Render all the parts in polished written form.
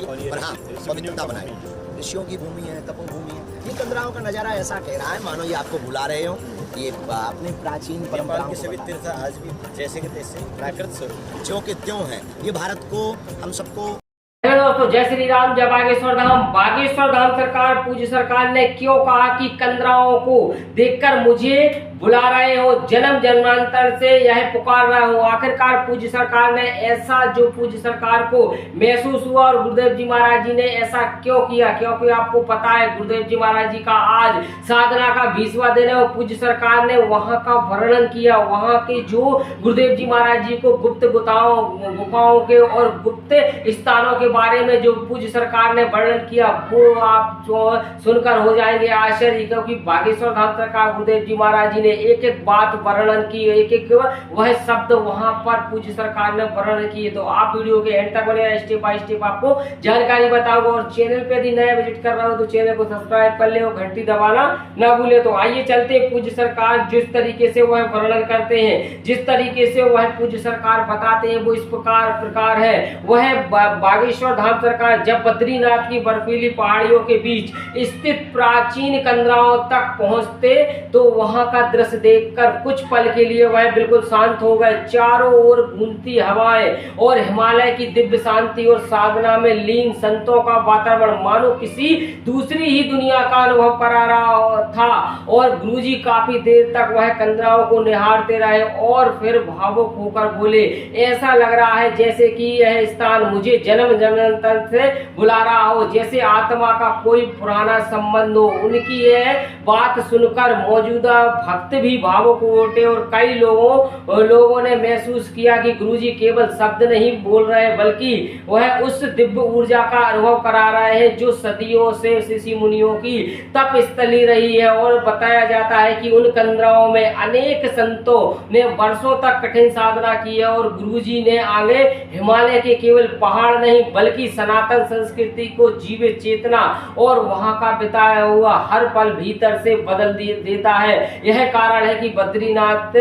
लिए, पर हाँ पवित्रता बनाए। ऋषियों की भूमि है, तपोभूमि है। ये कंदराओं का नज़ारा ऐसा कह रहा है मानो ये आपको बुला रहे हो। ये अपने प्राचीन परंपराओं के सभी तीर्थ आज भी जैसे के तैसे प्राकृत स्वरूप जो कि त्यों है। ये भारत को हम सबको दोस्तों जय श्री राम, जय बागेश्वर धाम। बागेश्वर धाम सरकार, पूज्य सरकार ने क्यों कहा कि कंदराओं को देखकर मुझे बुला रहे हो, जन्म जन्मांतर से यह पुकार रहे हो। आखिरकार पूज्य सरकार ने ऐसा जो पूज्य सरकार को महसूस हुआ और गुरुदेव जी महाराज जी ने ऐसा क्यों किया, क्योंकि आपको पता है गुरुदेव जी महाराज जी का आज साधना का 20वां दिन है और पूज्य सरकार ने वहां का वर्णन किया। वहां के जो गुरुदेव जी महाराज जी को गुप्त गुफाओं के और गुप्त स्थानों के बारे में जो पूज्य सरकार ने वर्णन किया वो आप जो सुनकर हो जाएंगे आश्चर्य, क्योंकि बागेश्वर धाम सरकार गुरुदेव जी महाराज जी ने एक एक बात वर्णन की, एक एक वह शब्द वहां पर पूज्य सरकार ने वर्णन किए। तो आप वीडियो के एंड तक बने, स्टेप बाय स्टेप आपको जानकारी बताऊंगा। और चैनल पे यदि नया विजिट कर रहा हो तो चैनल को सब्सक्राइब कर ले और घंटी दबाना ना भूले। तो आइए चलते हैं। पूज्य सरकार जिस तरीके से वह वर्णन करते हैं, जिस तरीके से वह पूज्य सरकार बताते हैं वो इस प्रकार है। वह बागेश्वर धाम सरकार जब बद्रीनाथ की बर्फीली पहाड़ियों के बीच स्थित प्राचीन कंदराओं तक पहुंचते तो वहां का दृश्य देखकर कुछ पल के लिए वह बिल्कुल शांत हो गए। चारों ओर गूंजती हवाएं और हिमालय की दिव्य शांति और साधना में लीन संतों का वातावरण मानो किसी दूसरी ही दुनिया का अनुभव करा रहा था। और गुरुजी काफी देर तक वह कंदराओं को निहारते रहे और फिर भावुक होकर बोले, ऐसा लग रहा है जैसे कि यह स्थान मुझे जन्म जन्मांतर से बुला रहा हो, जैसे आत्मा का कोई पुराना संबंध हो। उनकी यह बात सुनकर मौजूदा भक्त भी भावुक उठे और कई लोगों ने महसूस किया कि गुरुजी केवल शब्द नहीं बोल रहे बल्कि वह उस दिव्य ऊर्जा का अनुभव करा रहे हैं जो सदियों से ऋषि मुनियों की तप स्थली रही है। और बताया जाता है कि उन कंदराओं में अनेक संतों ने वर्षों तक कठिन साधना की है और गुरुजी ने आगे हिमालय के केवल पहाड़ नहीं बल्कि सनातन संस्कृति को जीवित चेतना और वहां का बिताया हुआ हर पल भीतर से बदल देता है। यह कारण है कि बद्रीनाथ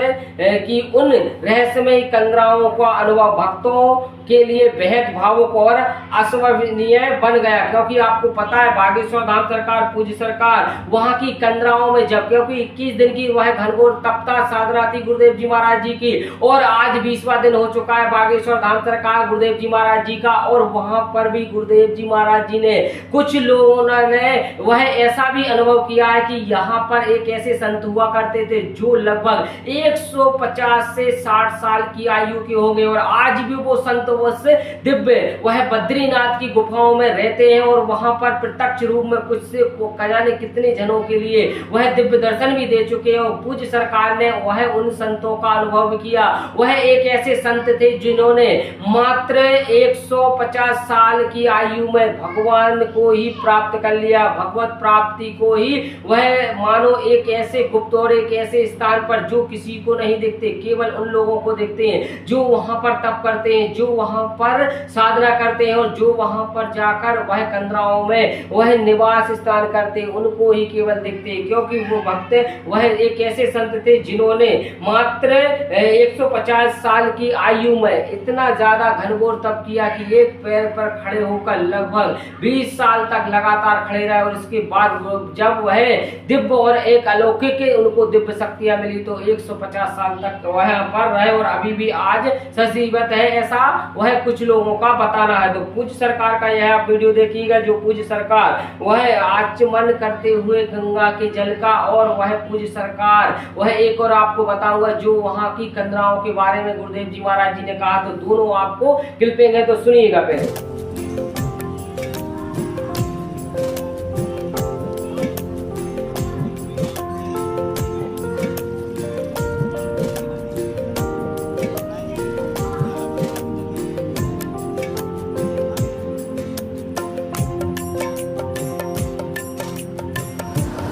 की उन रहस्यमय कंदराओं का अनुभव भक्तों के लिए बेहद भावुक और अविस्मरणीय बन गया। क्योंकि आपको पता है बागेश्वर धाम सरकार, पूज्य सरकार वहां की कंदराओं में जब क्योंकि 21 दिन की वह घनघोर तपता साधना थी गुरुदेव जी महाराज जी की और आज 20वां दिन हो चुका है बागेश्वर धाम सरकार गुरुदेव जी महाराज जी का। और वहां पर भी गुरुदेव जी महाराज जी ने कुछ लोगों ने वह ऐसा भी अनुभव किया है कि यहाँ पर एक ऐसे संत हुआ करते थे जो लगभग 150 से 60 साल की आयु के होंगे और आज भी वो संत दिव्य वह बद्रीनाथ की गुफाओं में रहते हैं और वहां पर प्रत्यक्ष रूप में कुछ से जाने कितने जनों के लिए वह दिव्य दर्शन भी दे चुके हैं। और पूज्य सरकार ने वह उन संतों का अनुभव किया। वह एक ऐसे संत थे जिन्होंने मात्र 150 साल की आयु में भगवान को ही प्राप्त कर लिया, भगवत प्राप्ति को ही वह मानो एक ऐसे गुप्त और एक ऐसे स्थान पर जो किसी को नहीं देखते, केवल उन लोगों को देखते हैं जो वहां पर तप करते हैं, जो वहां पर साधना करते हैं और जो वहां पर जाकर वह कंदराओं में वह निवास स्थान करते हैं, उनको ही केवल देखते हैं। क्योंकि वो भक्त वह एक ऐसे संत थे जिन्होंने मात्र 150 साल की आयु में इतना ज्यादा घनघोर तप किया कि एक पैर पर खड़े होकर लगभग 20 साल तक लगातार खड़े रहे। और इसके बाद जब वह दिव्य और एक अलौकिक उनको दिव्य शक्तियां मिली तो 150 साल तक वह पर रहे और अभी भी आज सजीवत है, ऐसा वह कुछ लोगों का बताना है। तो पूज्य सरकार का यह आप वीडियो देखिएगा जो पूज्य सरकार वह आचमन करते हुए गंगा के जल का और वह पूज्य सरकार वह एक और आपको बताऊंगा जो वहां की कंदराओं के बारे में गुरुदेव जी महाराज जी ने कहा। तो दोनों आपको क्लिपिंग है तो सुनिएगा पहले।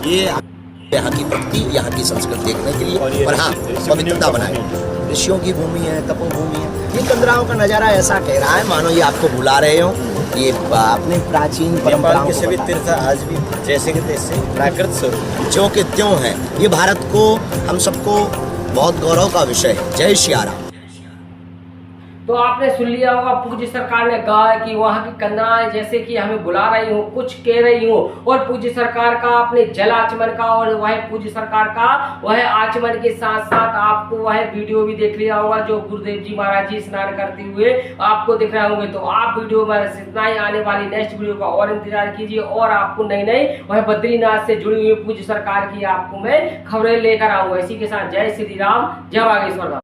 ये यहाँ की भक्ति, यहाँ की संस्कृति देखने के लिए, पर हाँ पवित्रता बनाए। ऋषियों की भूमि है, तपोभूमि है। ये कंदराओं का नज़ारा ऐसा कह रहा है मानो ये आपको बुला रहे हो। ये अपने प्राचीन परंपराओं के सभी तीर्थ आज भी जैसे के तैसे प्राकृत स्वरूप जो कि त्यों है। ये भारत को हम सबको बहुत गौरव का विषय है। जय श्री राम। तो आपने सुन लिया होगा पूज्य सरकार ने कहा कि वहाँ की कंदराएं जैसे कि हमें बुला रही हो, कुछ कह रही हो, और पूज्य सरकार का अपने जल आचमन का और वह पूज्य सरकार का वह आचमन के साथ साथ आपको वह वीडियो भी देख लिया होगा जो गुरुदेव जी महाराज जी स्नान करते हुए आपको दिख रहे होंगे। तो आप वीडियो में इतना ही, आने वाली नेक्स्ट वीडियो का और इंतजार कीजिए और आपको नई नई वह बद्रीनाथ से जुड़ी हुई पूज्य सरकार की आपको मैं खबरें लेकर आऊंगा। इसी के साथ जय श्री राम, जय बागेश्वर धाम।